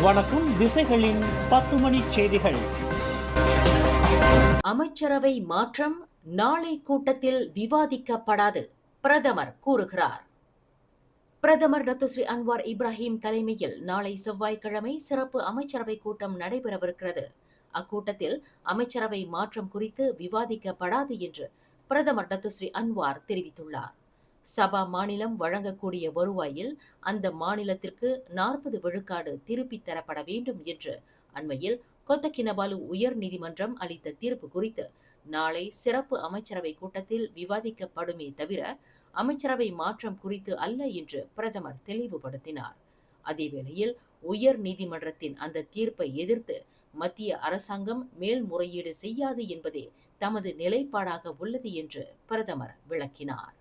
வணக்கம். திசைகளின் 10 மணி செய்திகள். அமைச்சரவை மாற்றம் நாளை கூட்டத்தில் விவாதிக்கப்படாது, பிரதமர் கூறுகிறார். பிரதமர் டத்துஸ்ரீ அன்வார் இப்ராஹிம் தலைமையில் நாளை செவ்வாய்க்கிழமை சிறப்பு அமைச்சரவை கூட்டம் நடைபெறவிருக்கிறது. அக்கூட்டத்தில் அமைச்சரவை மாற்றம் குறித்து விவாதிக்கப்படாது என்று பிரதமர் டத்துஸ்ரீ அன்வார் தெரிவித்துள்ளார். சபா மாநிலம் வழங்கக்கூடிய வருவாயில் அந்த மாநிலத்திற்கு 40 விழுக்காடு திருப்பித் தரப்பட வேண்டும் என்று அண்மையில் கொத்தகினபாலு உயர் நீதிமன்றம் அளித்த தீர்ப்பு குறித்து நாளை சிறப்பு அமைச்சரவை கூட்டத்தில் விவாதிக்கப்படுமே தவிர அமைச்சரவை மாற்றம் குறித்து அல்ல என்று பிரதமர் தெளிவுபடுத்தினார். அதேவேளையில் உயர் நீதிமன்றத்தின் அந்த தீர்ப்பை எதிர்த்து மத்திய அரசாங்கம் மேல்முறையீடு செய்யாது என்பதே தமது நிலைப்பாடாக உள்ளது என்று பிரதமர் விளக்கினார்.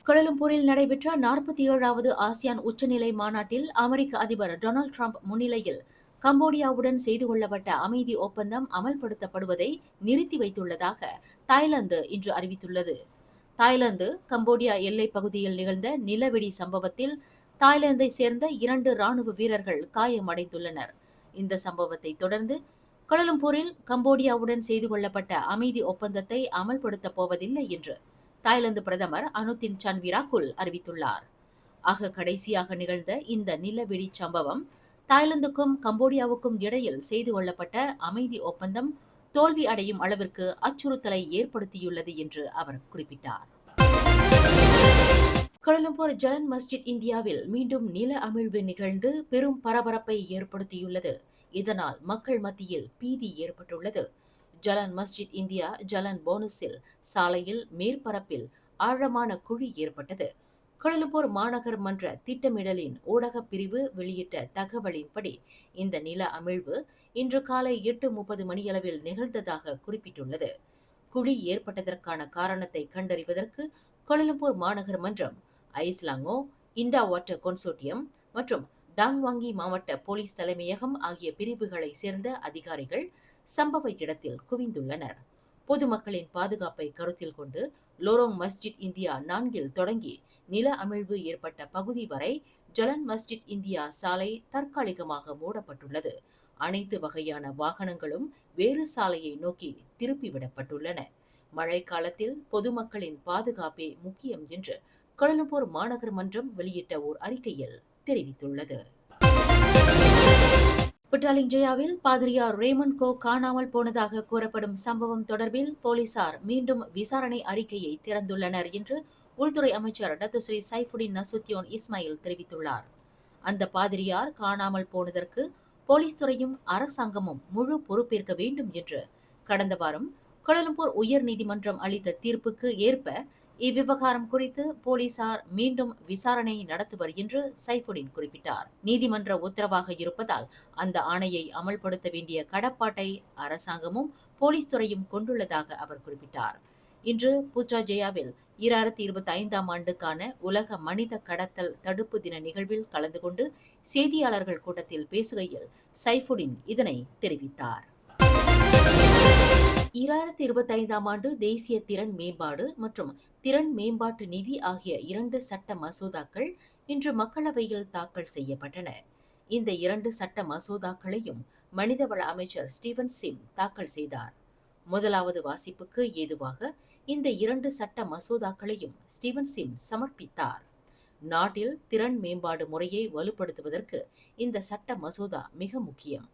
கோலாலம்பூரில் நடைபெற்ற 47வது ஆசியான் உச்சநிலை மாநாட்டில் அமெரிக்க அதிபர் டொனால்டு டிரம்ப் முன்னிலையில் கம்போடியாவுடன் செய்து கொள்ளப்பட்ட அமைதி ஒப்பந்தம் அமல்படுத்தப்படுவதை நிறுத்தி வைத்துள்ளதாக தாய்லாந்து இன்று அறிவித்துள்ளது. தாய்லாந்து கம்போடியா எல்லைப் பகுதியில் நிகழ்ந்த நிலவெடி சம்பவத்தில் தாய்லாந்தை சேர்ந்த 2 ராணுவ வீரர்கள் காயமடைந்துள்ளனர். இந்த சம்பவத்தை தொடர்ந்து கோலாலம்பூரில் கம்போடியாவுடன் செய்து கொள்ளப்பட்ட அமைதி ஒப்பந்தத்தை அமல்படுத்தப் போவதில்லை என்று தாய்லாந்து பிரதமர் அனுதின் சன்விராகுல் அறிவித்துள்ளார். ஆக கடைசியாக நிகழ்ந்த இந்த நிலவெடி சம்பவம் தாய்லாந்துக்கும் கம்போடியாவுக்கும் இடையில் செய்து கொள்ளப்பட்ட அமைதி ஒப்பந்தம் தோல்வி அடையும் அளவிற்கு அச்சுறுத்தலை ஏற்படுத்தியுள்ளது என்று அவர் குறிப்பிட்டார். கோலாலம்பூர் ஜலன் மஸ்ஜித் இந்தியாவில் மீண்டும் நில அமிழ்வு நிகழ்ந்து பெரும் பரபரப்பை ஏற்படுத்தியுள்ளது. இதனால் மக்கள் மத்தியில் பீதி ஏற்பட்டுள்ளது. ஜலன் மஸ்ஜித் இந்தியா ஜலன் போனஸில் சாலையில் மேற்பரப்பில் ஆழமான குழி ஏற்பட்டது. கோலாலம்பூர் மாநகர் மன்ற திட்டமிடலின் ஊடக பிரிவு வெளியிட்ட தகவலின்படி இந்த நில அமிழ்வு இன்று காலை 8:30 மணியளவில் நிகழ்ந்ததாக குறிப்பிட்டுள்ளது. குழி ஏற்பட்டதற்கான காரணத்தை கண்டறிவதற்கு கோலாலம்பூர் மாநகர் மன்றம், ஐஸ்லாங்கோ, இண்டா வாட்டர் கன்சோர்டியம் மற்றும் டாங்வாங்கி மாவட்ட போலீஸ் தலைமையகம் ஆகிய பிரிவுகளை சேர்ந்த அதிகாரிகள் சம்பவ இடத்தில் குவிந்துள்ளனர். பொதுமக்களின் பாதுகாப்பை கருத்தில் கொண்டு லோரோங் மஸ்ஜித் இந்தியா 4 தொடங்கி நில அமிழ்வு ஏற்பட்ட பகுதி வரை ஜலன் மஸ்ஜித் இந்தியா சாலை தற்காலிகமாக மூடப்பட்டுள்ளது. அனைத்து வகையான வாகனங்களும் வேறு சாலையை நோக்கி திருப்பிவிடப்பட்டுள்ளன. மழைக்காலத்தில் பொதுமக்களின் பாதுகாப்பே முக்கியம் என்று கோலாலம்பூர் மாநகர் மன்றம் வெளியிட்ட ஓர் அறிக்கையில் தெரிவித்துள்ளது. புட்டாலிங்ஜயாவில் பாதிரியார் ரேமண்ட் கோ காணாமல் போனதாக கூறப்படும் சம்பவம் தொடர்பில் போலீசார் மீண்டும் விசாரணை அறிக்கையை திறந்துள்ளனர் என்று உள்துறை அமைச்சர் டத்துஸ்ரீ சைஃபுடின் நசுத்தியோன் இஸ்மாயில் தெரிவித்துள்ளார். அந்த பாதிரியார் காணாமல் போனதற்கு போலீஸ் துறையும் அரசாங்கமும் முழு பொறுப்பேற்க வேண்டும் என்று கடந்த வாரம் கோலாலம்பூர் உயர் நீதிமன்றம் அளித்த தீர்ப்புக்கு ஏற்ப இவ்விவகாரம் குறித்து போலீசார் மீண்டும் விசாரணை நடத்துவர் என்று சைஃபுடின் குறிப்பிட்டார். நீதிமன்ற உத்தரவாக இருப்பதால் அந்த ஆணையை அமல்படுத்த வேண்டிய கடப்பாட்டை அரசாங்கமும் போலீஸ் துறையும் கொண்டுள்ளதாக அவர் குறிப்பிட்டார். இன்று புத்ராஜயாவில் 2025ஆம் ஆண்டுக்கான உலக மனித கடத்தல் தடுப்பு தின நிகழ்வில் கலந்து கொண்டு செய்தியாளர்கள் கூட்டத்தில் பேசுகையில் சைஃபுடின் இதனை தெரிவித்தார். 2025ஆம் ஆண்டு தேசிய திறன் மேம்பாடு மற்றும் திறன் மேம்பாட்டு நிதி ஆகிய 2 சட்ட மசோதாக்கள் இன்று மக்களவையில் தாக்கல் செய்யப்பட்டன. இந்த 2 சட்ட மசோதாக்களையும் மனிதவள அமைச்சர் ஸ்டீவன் சிம் தாக்கல் செய்தார். முதலாவது வாசிப்புக்கு ஏதுவாக இந்த 2 சட்ட மசோதாக்களையும் ஸ்டீவன் சிம் சமர்ப்பித்தார். நாட்டில் திறன் மேம்பாடு முறையை வலுப்படுத்துவதற்கு இந்த சட்ட மசோதா மிக முக்கியம்.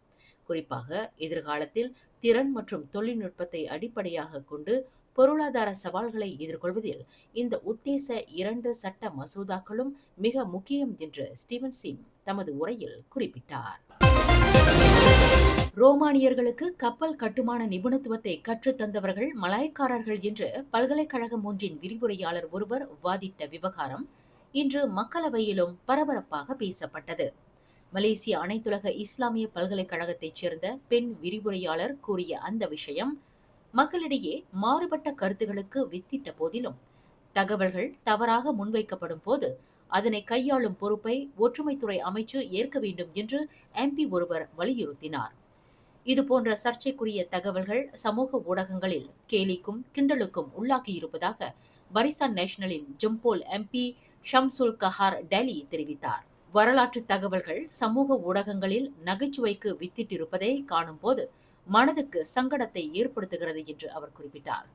குறிப்பாக எதிர்காலத்தில் திறன் மற்றும் தொழில்நுட்பத்தை அடிப்படையாக கொண்டு பொருளாதார சவால்களை எதிர்கொள்வதில் இந்த உத்தேச 2 சட்ட மசோதாக்களும் மிக முக்கியம் என்று ஸ்டீவன் சிம் தமது உரையில் குறிப்பிட்டார். ரோமானியர்களுக்கு கப்பல் கட்டுமான நிபுணத்துவத்தை கற்றுத்தந்தவர்கள் மலாய்க்காரர்கள் என்று பல்கலைக்கழகம் ஒன்றின் விரிவுரையாளர் ஒருவர் வாதிட்ட விவகாரம் இன்று மக்களவையிலும் பரபரப்பாக பேசப்பட்டது. மலேசிய அனைத்துலக இஸ்லாமிய பல்கலைக்கழகத்தைச் சேர்ந்த பெண் விரிவுரையாளர் கூறிய அந்த விஷயம் மக்களிடையே மாறுபட்ட கருத்துகளுக்கு வித்திட்ட போதிலும் தகவல்கள் தவறாக முன்வைக்கப்படும் போது அதனை கையாளும் பொறுப்பை ஒற்றுமைத்துறை அமைச்சு ஏற்க வேண்டும் என்று MP ஒருவர் வலியுறுத்தினார். இதுபோன்ற சர்ச்சைக்குரிய தகவல்கள் சமூக ஊடகங்களில் கேலிக்கும் கிண்டலுக்கும் உள்ளாகியிருப்பதாக பரிசான் நேஷனலின் ஜம்போல் MP ஷம்சுல் கஹார் டெலி தெரிவித்தார். வரலாற்று தகவல்கள் சமூக ஊடகங்களில் நகைச்சுவைக்கு வித்திட்டிருப்பதை காணும்போது மனதுக்கு சங்கடத்தை ஏற்படுத்துகிறது என்று அவர் குறிப்பிட்டார்.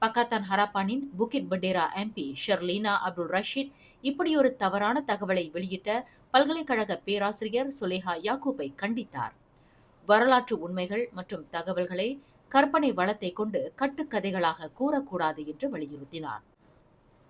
பக்காத்தான் ஹராப்பானின் Bukit Bendera MP Sharleena Abdul Rashid இப்படியொரு தவறான தகவலை வெளியிட்ட பல்கலைக்கழக பேராசிரியர் சுலேஹா யாக்கூப்பை கண்டித்தார். வரலாற்று உண்மைகள் மற்றும் தகவல்களை கற்பனை வளத்தை கொண்டு கட்டுக்கதைகளாக கூறக்கூடாது என்று வலியுறுத்தினார்.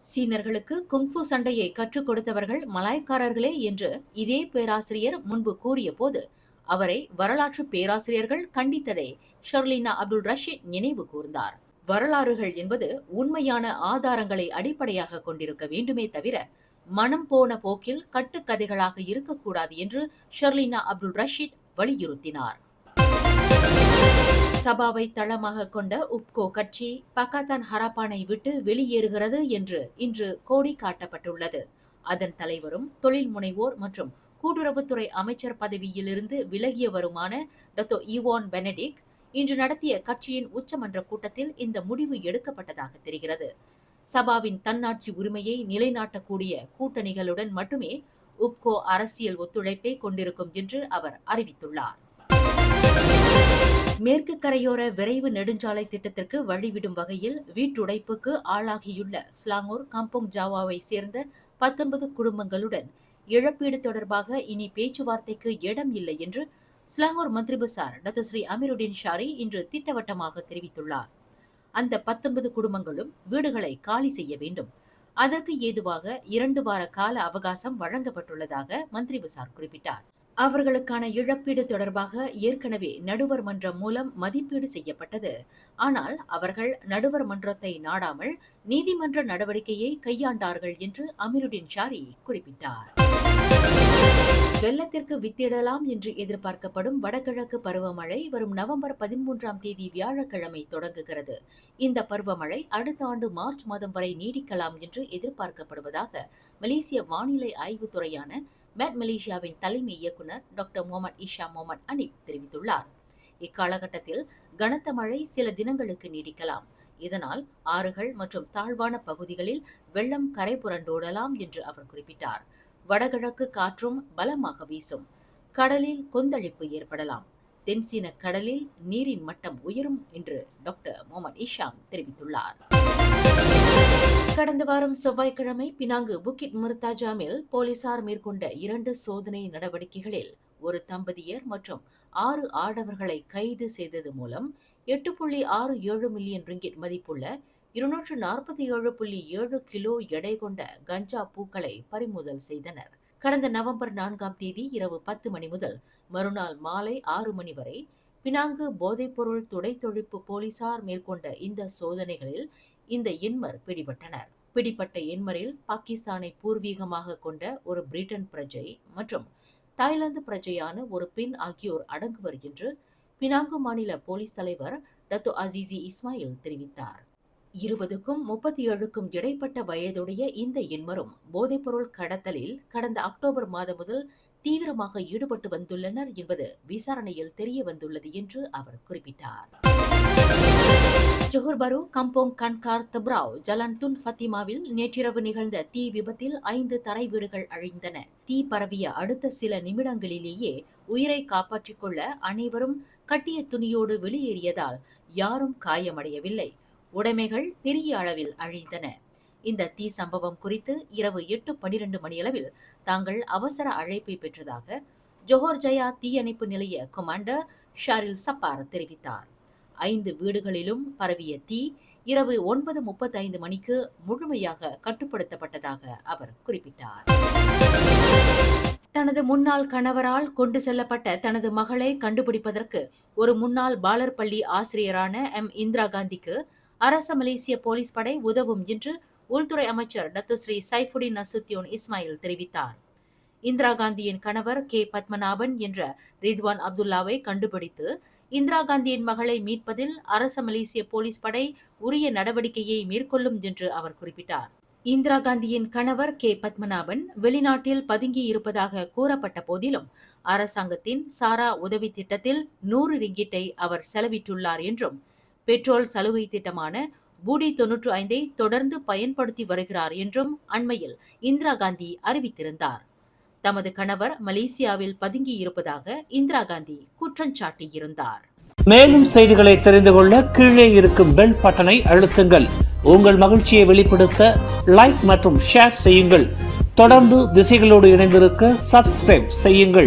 சீனர்களுக்கு குங்ஃபு சண்டையை கற்றுக் கொடுத்தவர்கள் மலாய்க்காரர்களே என்று இதே பேராசிரியர் முன்பு கூறிய போது அவரை வரலாற்று பேராசிரியர்கள் கண்டித்ததை ஷர்லீனா அப்துல் ரஷீத் நினைவு கூர்ந்தார். வரலாறுகள் என்பது உண்மையான ஆதாரங்களை அடிப்படையாக கொண்டிருக்க வேண்டுமே தவிர மனம் போன போக்கில் கட்டுக்கதைகளாக இருக்கக்கூடாது என்று ஷர்லீனா அப்துல் ரஷீத் வலியுறுத்தினார். சபாவை தளமாக கொண்ட உப்கோ கட்சி பக்காத்தான் ஹராப்பானை விட்டு வெளியேறுகிறது என்று இன்று கோடி காட்டப்பட்டுள்ளது. அதன் தலைவரும் தொழில் முனைவோர் மற்றும் கூட்டுறவுத்துறை அமைச்சர் பதவியிலிருந்து விலகியவருமான டாக்டர் ஈவான் பெனடிக் இன்று நடத்திய கட்சியின் உச்சமன்ற கூட்டத்தில் இந்த முடிவு எடுக்கப்பட்டதாக தெரிகிறது. சபாவின் தன்னாட்சி உரிமையை நிலைநாட்டக்கூடிய கூட்டணிகளுடன் மட்டுமே உப்கோ அரசியல் ஒத்துழைப்பை கொண்டிருக்கும் என்று அவர் அறிவித்துள்ளார். மேற்கு கரையோர விரைவு நெடுஞ்சாலை திட்டத்திற்கு வழிவிடும் வகையில் வீட்டுடைப்புக்கு ஆளாகியுள்ள ஸ்லாங்கூர் கம்போங் ஜாவாவை சேர்ந்த 19 குடும்பங்களுடன் இழப்பீடு தொடர்பாக இனி பேச்சுவார்த்தைக்கு இடம் இல்லை என்று ஸ்லாங்கூர் மந்திரி பசார் டாக்டர் ஸ்ரீ அமீருடீன் ஷாரி இன்று திட்டவட்டமாக தெரிவித்துள்ளார். அந்த 19 குடும்பங்களும் வீடுகளை காலி செய்ய வேண்டும். அதற்கு ஏதுவாக 2 வார கால அவகாசம் வழங்கப்பட்டுள்ளதாக மந்திரி பசார் குறிப்பிட்டார். அவர்களுக்கான இழப்பீடு தொடர்பாக ஏற்கனவே நடுவர் மன்றம் மூலம் மதிப்பீடு செய்யப்பட்டது. ஆனால் அவர்கள் நடுவர் மன்றத்தை நாடாமல் நீதிமன்ற நடவடிக்கையை கையாண்டார்கள் என்று அமீருடீன் ஷாரி குறிப்பிட்டார். வெள்ளத்திற்கு வித்திடலாம் என்று எதிர்பார்க்கப்படும் வடகிழக்கு பருவமழை வரும் நவம்பர் 13ஆம் தேதி வியாழக்கிழமை தொடங்குகிறது. இந்த பருவமழை அடுத்த ஆண்டு மார்ச் மாதம் வரை நீடிக்கலாம் என்று எதிர்பார்க்கப்படுவதாக மலேசிய வானிலை ஆய்வுத்துறையான மேட் மலேசியாவின் தலைமை இயக்குநர் டாக்டர் முகமது இஷா முகமது அனீப் தெரிவித்துள்ளார். இக்காலகட்டத்தில் கனத்த மழை சில தினங்களுக்கு நீடிக்கலாம். இதனால் ஆறுகள் மற்றும் தாழ்வான பகுதிகளில் வெள்ளம் கரை புரண்டோடலாம் என்று அவர் குறிப்பிட்டார். வடகிழக்கு காற்றும் பலமாக வீசும். கடலில் கொந்தளிப்பு ஏற்படலாம். தென்சீன கடலில் நீரின் மட்டம் உயரும் என்று டாக்டர் முகமது இஷாம் தெரிவித்துள்ளார். கடந்த வாரம் செவ்வாய்க்கிழமை பினாங்கு புக்கிட் முர்தாஜாமில் போலீசார் மேற்கொண்ட 2 சோதனை நடவடிக்கைகளில் ஒரு தம்பதியர் மற்றும் 6 ஆடவர்களை கைது செய்தது மூலம் 8.67 மில்லியன் ரிங்கிட் மதிப்புள்ள 247.7 கிலோ எடை கொண்ட கஞ்சா பூக்களை பறிமுதல் செய்தனர். கடந்த நவம்பர் 4ஆம் தேதி இரவு 10 மணி முதல் மறுநாள் மாலை 6 மணி வரை பினாங்கு போதைப்பொருள் துடைத்தொழிப்பு போலீசார் மேற்கொண்ட இந்த சோதனைகளில் இந்த எண்மர் பிடிபட்டனர். பிடிப்பட்ட எண்மரில் பாகிஸ்தானை பூர்வீகமாக கொண்ட ஒரு பிரிட்டன் பிரஜை மற்றும் தாய்லாந்து பிரஜையான ஒரு பெண் ஆகியோர் அடங்குவர் என்று பினாங்கு மாநில போலீஸ் தலைவர் டத்தோ அசீசி இஸ்மாயில் தெரிவித்தார். 20க்கும் 37க்கும் இடைப்பட்ட வயதுடைய இந்த எண்மரும் போதைப்பொருள் கடத்தலில் கடந்த அக்டோபர் மாதம் முதல் தீவிரமாக ஈடுபட்டு வந்துள்ளனர் என்பது விசாரணையில் தெரிய வந்துள்ளது என்று அவர் குறிப்பிட்டார். ஜொஹர் பரு கம்போங் கன்கார் தப்ராவ் ஜலான் துன் ஃபத்திமாவில் நேற்றிரவு நிகழ்ந்த தீ விபத்தில் 5 தரை வீடுகள் அழிந்தன. தீ பரவிய அடுத்த சில நிமிடங்களிலேயே உயிரை காப்பாற்றிக் கொள்ள அனைவரும் கட்டிய துணியோடு வெளியேறியதால் யாரும் காயமடையவில்லை. உடைமைகள் பெரிய அளவில் அழிந்தன. இந்த தீ சம்பவம் குறித்து இரவு 8:12 மணியளவில் தாங்கள் அவசர அழைப்பை பெற்றதாக ஜொஹர் ஜயா தீயணைப்பு நிலைய கமாண்டர் ஷாரில் சப்பார் தெரிவித்தார். 5 வீடுகளிலும் பரவிய தீ இரவு 9:35 மணிக்கு முழுமையாக கட்டுப்படுத்தப்பட்டதாக அவர் குறிப்பிட்டார். தனது முன்னாள் கணவரால் கொண்டு செல்லப்பட்ட தனது மகளை கண்டுபிடிப்பதற்கு ஒரு முன்னாள் பாலர் பள்ளி ஆசிரியரான இந்திரா காந்திக்கு அரச மலேசிய போலீஸ் படை உதவும் என்று உள்துறை அமைச்சர் Dato Sri Saifuddin Nasution Ismail தெரிவித்தார். இந்திரா காந்தியின் கணவர் கே பத்மநாபன் என்ற ரித்வான் அப்துல்லாவை கண்டுபிடித்து இந்திரா காந்தியின் மகளை மீட்பதில் அரச மலேசிய போலீஸ் படை உரிய நடவடிக்கையை மேற்கொள்ளும் என்று அவர் குறிப்பிட்டார். இந்திரா காந்தியின் கணவர் கே பத்மநாபன் வெளிநாட்டில் பதுங்கி இருப்பதாக கூறப்பட்ட போதிலும் அரசாங்கத்தின் சாரா உதவி திட்டத்தில் 100 ரிங்கிட்டை அவர் செலவிட்டுள்ளார் என்றும் பெட்ரோல் சலுகை திட்டமான பூடி 95 தொடர்ந்து பயன்படுத்தி வருகிறார் என்றும் அண்மையில் இந்திரா காந்தி அறிவித்திருந்தார். தமது கணவர் மலேசியாவில் பதுங்கியிருப்பதாக இந்திரா காந்தி குற்றம் சாட்டியிருந்தார். மேலும் செய்திகளை தெரிந்து கொள்ள கீழே இருக்கும் பெல் பட்டனை அழுத்துங்கள். உங்கள் மகிழ்ச்சியை வெளிப்படுத்த லைக் மற்றும் ஷேர் செய்யுங்கள். தொடர்ந்து திசைகளோடு இணைந்திருக்க சப்ஸ்கிரைப் செய்யுங்கள்.